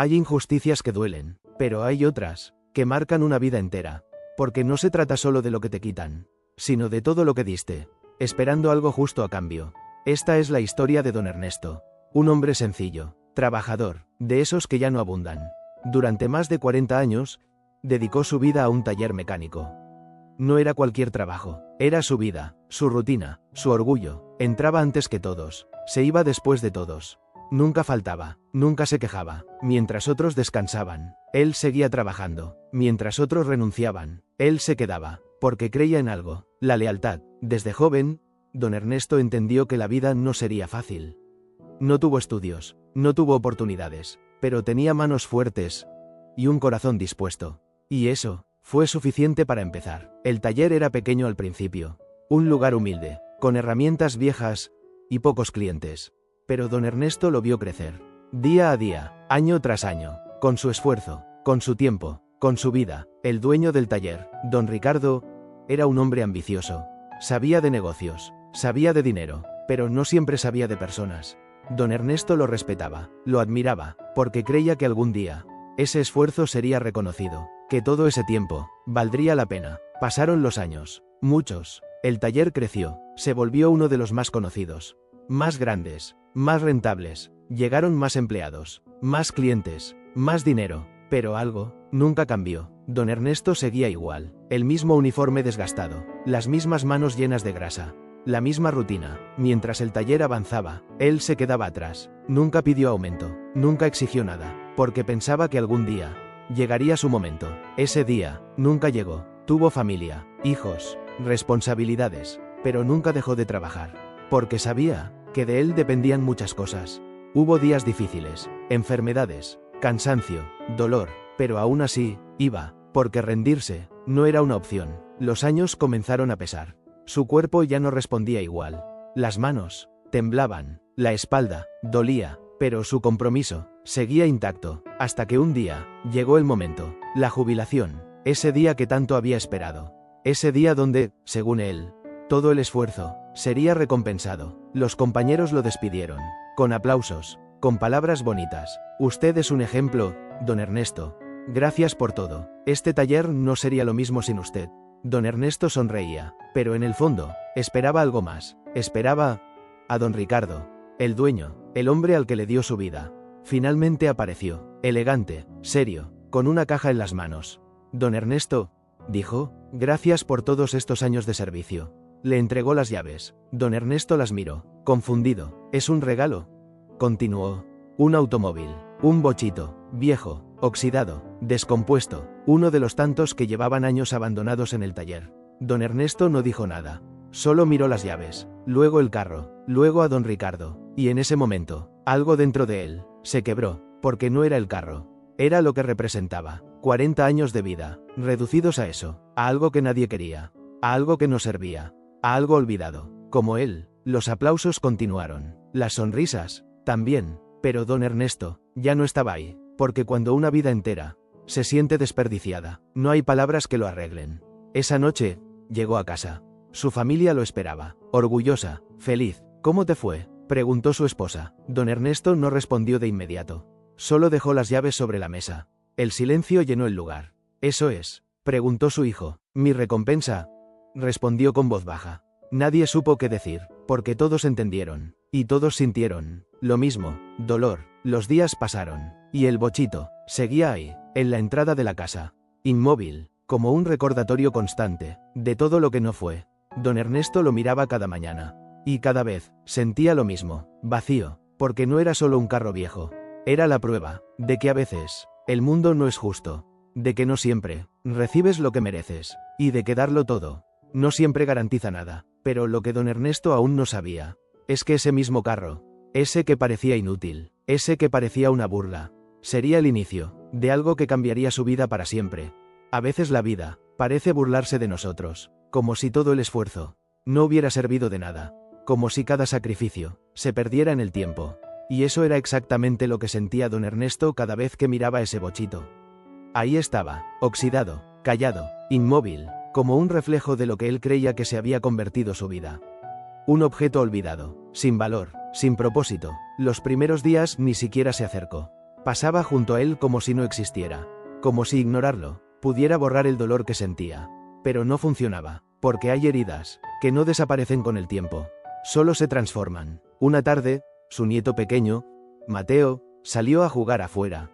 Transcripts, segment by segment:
Hay injusticias que duelen, pero hay otras que marcan una vida entera. Porque no se trata solo de lo que te quitan, sino de todo lo que diste, esperando algo justo a cambio. Esta es la historia de don Ernesto. Un hombre sencillo, trabajador, de esos que ya no abundan. Durante más de 40 años, dedicó su vida a un taller mecánico. No era cualquier trabajo, era su vida, su rutina, su orgullo. Entraba antes que todos, se iba después de todos. Nunca faltaba, nunca se quejaba. Mientras otros descansaban, él seguía trabajando. Mientras otros renunciaban, él se quedaba, porque creía en algo, la lealtad. Desde joven, don Ernesto entendió que la vida no sería fácil. No tuvo estudios, no tuvo oportunidades, pero tenía manos fuertes y un corazón dispuesto. Y eso fue suficiente para empezar. El taller era pequeño al principio, un lugar humilde, con herramientas viejas y pocos clientes. Pero don Ernesto lo vio crecer, día a día, año tras año, con su esfuerzo, con su tiempo, con su vida. El dueño del taller, don Ricardo, era un hombre ambicioso. Sabía de negocios, sabía de dinero, pero no siempre sabía de personas. Don Ernesto lo respetaba, lo admiraba, porque creía que algún día ese esfuerzo sería reconocido, que todo ese tiempo valdría la pena. Pasaron los años, muchos. El taller creció, se volvió uno de los más conocidos, más grandes, más rentables. Llegaron más empleados, más clientes, más dinero, pero algo nunca cambió. Don Ernesto seguía igual, el mismo uniforme desgastado, las mismas manos llenas de grasa, la misma rutina. Mientras el taller avanzaba, él se quedaba atrás. Nunca pidió aumento, nunca exigió nada, porque pensaba que algún día llegaría su momento. Ese día nunca llegó. Tuvo familia, hijos, responsabilidades, pero nunca dejó de trabajar, porque sabía que de él dependían muchas cosas. Hubo días difíciles, enfermedades, cansancio, dolor, pero aún así iba, porque rendirse no era una opción. Los años comenzaron a pesar. Su cuerpo ya no respondía igual. Las manos temblaban, la espalda dolía, pero su compromiso seguía intacto, hasta que un día llegó el momento, la jubilación, ese día que tanto había esperado. Ese día donde, según él, todo el esfuerzo sería recompensado. Los compañeros lo despidieron, con aplausos, con palabras bonitas. Usted es un ejemplo, don Ernesto. Gracias por todo. Este taller no sería lo mismo sin usted. Don Ernesto sonreía, pero en el fondo, esperaba algo más. Esperaba a don Ricardo, el dueño, el hombre al que le dio su vida. Finalmente apareció, elegante, serio, con una caja en las manos. Don Ernesto, dijo, gracias por todos estos años de servicio. Le entregó las llaves. Don Ernesto las miró, confundido. ¿Es un regalo?, continuó. Un automóvil, un bochito, viejo, oxidado, descompuesto, uno de los tantos que llevaban años abandonados en el taller. Don Ernesto no dijo nada, solo miró las llaves, luego el carro, luego a don Ricardo, y en ese momento, algo dentro de él se quebró, porque no era el carro, era lo que representaba. 40 años de vida, reducidos a eso, a algo que nadie quería, a algo que no servía, a algo olvidado. Como él, los aplausos continuaron, las sonrisas también. Pero don Ernesto ya no estaba ahí, porque cuando una vida entera se siente desperdiciada, no hay palabras que lo arreglen. Esa noche, llegó a casa. Su familia lo esperaba, orgullosa, feliz. ¿Cómo te fue?, preguntó su esposa. Don Ernesto no respondió de inmediato, solo dejó las llaves sobre la mesa. El silencio llenó el lugar. ¿Eso es?, preguntó su hijo. Mi recompensa, respondió con voz baja. Nadie supo qué decir, porque todos entendieron, y todos sintieron lo mismo, dolor. Los días pasaron, y el bochito seguía ahí, en la entrada de la casa, inmóvil, como un recordatorio constante de todo lo que no fue. Don Ernesto lo miraba cada mañana, y cada vez sentía lo mismo, vacío, porque no era solo un carro viejo, era la prueba de que a veces el mundo no es justo, de que no siempre recibes lo que mereces, y de que darlo todo no siempre garantiza nada. Pero lo que don Ernesto aún no sabía es que ese mismo carro, ese que parecía inútil, ese que parecía una burla, sería el inicio de algo que cambiaría su vida para siempre. A veces la vida parece burlarse de nosotros, como si todo el esfuerzo no hubiera servido de nada, como si cada sacrificio se perdiera en el tiempo. Y eso era exactamente lo que sentía don Ernesto cada vez que miraba ese bochito. Ahí estaba, oxidado, callado, inmóvil, como un reflejo de lo que él creía que se había convertido su vida. Un objeto olvidado, sin valor, sin propósito. Los primeros días ni siquiera se acercó. Pasaba junto a él como si no existiera. Como si ignorarlo pudiera borrar el dolor que sentía. Pero no funcionaba, porque hay heridas que no desaparecen con el tiempo. Solo se transforman. Una tarde, su nieto pequeño, Mateo, salió a jugar afuera.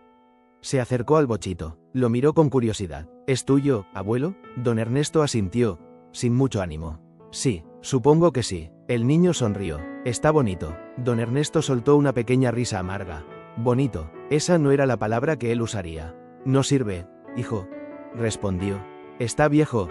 Se acercó al bochito, lo miró con curiosidad. ¿Es tuyo, abuelo? Don Ernesto asintió, sin mucho ánimo. Sí, supongo que sí. El niño sonrió. Está bonito. Don Ernesto soltó una pequeña risa amarga. Bonito, esa no era la palabra que él usaría. No sirve, hijo, respondió. Está viejo.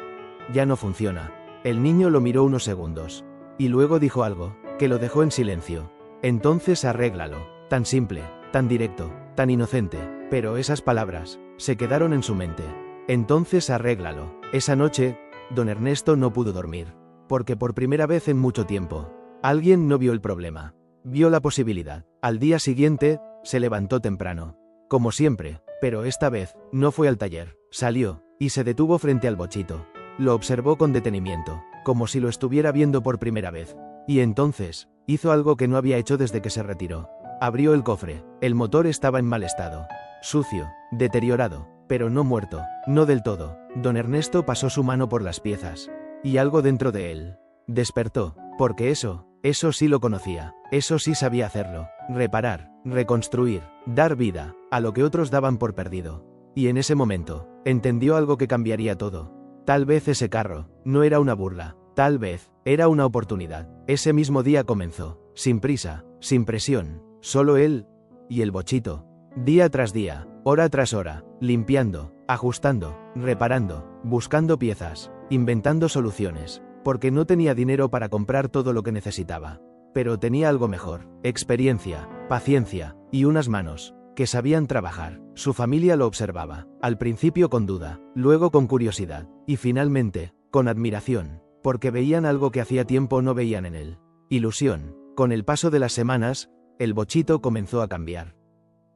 Ya no funciona. El niño lo miró unos segundos. Y luego dijo algo, que lo dejó en silencio. Entonces arréglalo. Tan simple, tan directo, tan inocente. Pero esas palabras se quedaron en su mente. Entonces arréglalo. Esa noche, don Ernesto no pudo dormir. Porque por primera vez en mucho tiempo, alguien no vio el problema. Vio la posibilidad. Al día siguiente, se levantó temprano. Como siempre, pero esta vez, no fue al taller. Salió, y se detuvo frente al bochito. Lo observó con detenimiento, como si lo estuviera viendo por primera vez. Y entonces, hizo algo que no había hecho desde que se retiró. Abrió el cofre. El motor estaba en mal estado. Sucio, deteriorado, pero no muerto, no del todo. Don Ernesto pasó su mano por las piezas. Y algo dentro de él despertó, porque eso sí lo conocía, eso sí sabía hacerlo. Reparar, reconstruir, dar vida a lo que otros daban por perdido. Y en ese momento, entendió algo que cambiaría todo. Tal vez ese carro no era una burla, tal vez era una oportunidad. Ese mismo día comenzó, sin prisa, sin presión, solo él y el bochito. Día tras día, hora tras hora, limpiando, ajustando, reparando, buscando piezas, inventando soluciones, porque no tenía dinero para comprar todo lo que necesitaba. Pero tenía algo mejor, experiencia, paciencia, y unas manos que sabían trabajar. Su familia lo observaba, al principio con duda, luego con curiosidad, y finalmente, con admiración, porque veían algo que hacía tiempo no veían en él. Ilusión. Con el paso de las semanas, el bochito comenzó a cambiar.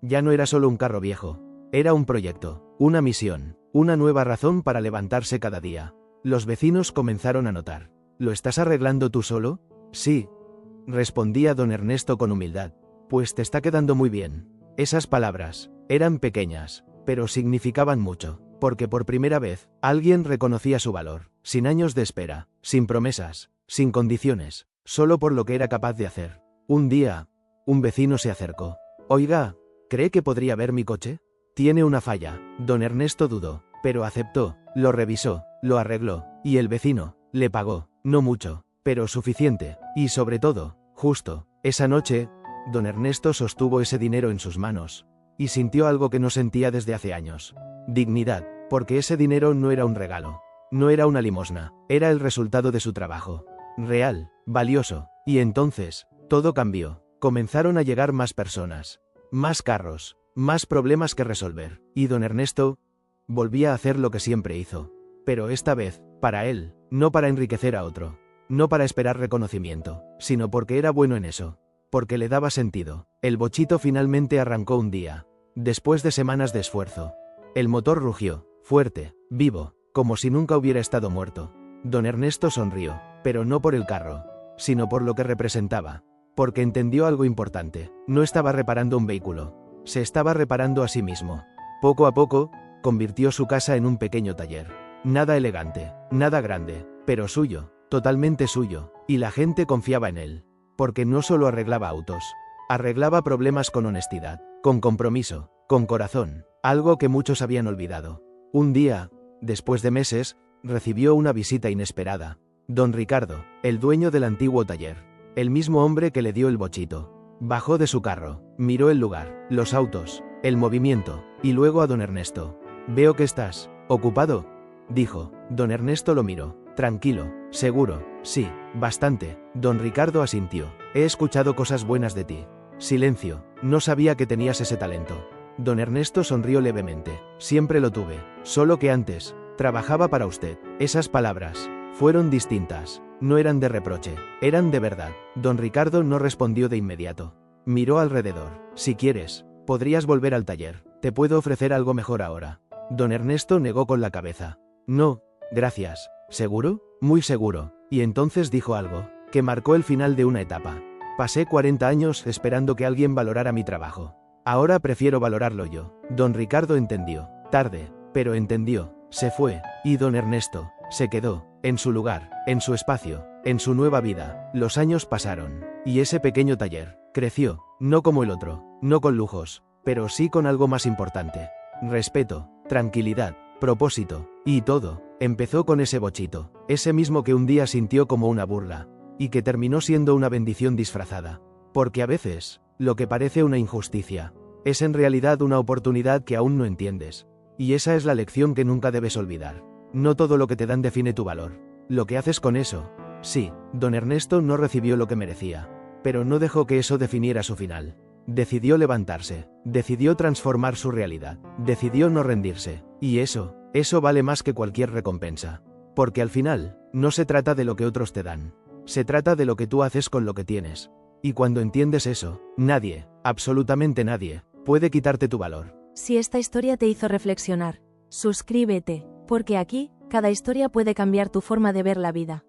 Ya no era solo un carro viejo, era un proyecto, una misión, una nueva razón para levantarse cada día. Los vecinos comenzaron a notar. ¿Lo estás arreglando tú solo? Sí, respondía don Ernesto con humildad. Pues te está quedando muy bien. Esas palabras eran pequeñas, pero significaban mucho, porque por primera vez, alguien reconocía su valor, sin años de espera, sin promesas, sin condiciones, solo por lo que era capaz de hacer. Un día, un vecino se acercó. Oiga, ¿cree que podría ver mi coche? Tiene una falla. Don Ernesto dudó, pero aceptó, lo revisó, lo arregló, y el vecino le pagó, no mucho, pero suficiente, y sobre todo, justo. Esa noche, don Ernesto sostuvo ese dinero en sus manos, y sintió algo que no sentía desde hace años. Dignidad, porque ese dinero no era un regalo, no era una limosna, era el resultado de su trabajo. Real, valioso, y entonces, todo cambió. Comenzaron a llegar más personas, más carros, más problemas que resolver, y don Ernesto volvía a hacer lo que siempre hizo. Pero esta vez, para él, no para enriquecer a otro, no para esperar reconocimiento, sino porque era bueno en eso, porque le daba sentido. El bochito finalmente arrancó un día, después de semanas de esfuerzo. El motor rugió, fuerte, vivo, como si nunca hubiera estado muerto. Don Ernesto sonrió, pero no por el carro, sino por lo que representaba, porque entendió algo importante. No estaba reparando un vehículo, se estaba reparando a sí mismo. Poco a poco, convirtió su casa en un pequeño taller. Nada elegante, nada grande, pero suyo, totalmente suyo, y la gente confiaba en él, porque no solo arreglaba autos, arreglaba problemas con honestidad, con compromiso, con corazón, algo que muchos habían olvidado. Un día, después de meses, recibió una visita inesperada. Don Ricardo, el dueño del antiguo taller, el mismo hombre que le dio el bochito. Bajó de su carro, miró el lugar, los autos, el movimiento, y luego a don Ernesto. «Veo que estás ocupado», dijo. Don Ernesto lo miró. «Tranquilo, seguro, sí, bastante». Don Ricardo asintió. «He escuchado cosas buenas de ti». Silencio. No sabía que tenías ese talento. Don Ernesto sonrió levemente. «Siempre lo tuve, solo que antes trabajaba para usted». Esas palabras fueron distintas. No eran de reproche, eran de verdad. Don Ricardo no respondió de inmediato. Miró alrededor. «Si quieres, podrías volver al taller. Te puedo ofrecer algo mejor ahora». Don Ernesto negó con la cabeza. «No, gracias». «¿Seguro?» «Muy seguro». Y entonces dijo algo que marcó el final de una etapa. «Pasé 40 años esperando que alguien valorara mi trabajo. Ahora prefiero valorarlo yo. Don Ricardo entendió. Tarde, pero entendió. Se fue, y don Ernesto se quedó, en su lugar, en su espacio, en su nueva vida. Los años pasaron, y ese pequeño taller creció, no como el otro, no con lujos, pero sí con algo más importante. Respeto, tranquilidad, propósito, y todo, empezó con ese bochito, ese mismo que un día sintió como una burla, y que terminó siendo una bendición disfrazada. Porque a veces, lo que parece una injusticia, es en realidad una oportunidad que aún no entiendes. Y esa es la lección que nunca debes olvidar. No todo lo que te dan define tu valor. Lo que haces con eso. Sí, don Ernesto no recibió lo que merecía, pero no dejó que eso definiera su final. Decidió levantarse, decidió transformar su realidad, decidió no rendirse. Y eso vale más que cualquier recompensa. Porque al final, no se trata de lo que otros te dan. Se trata de lo que tú haces con lo que tienes. Y cuando entiendes eso, nadie, absolutamente nadie, puede quitarte tu valor. Si esta historia te hizo reflexionar, suscríbete, porque aquí, cada historia puede cambiar tu forma de ver la vida.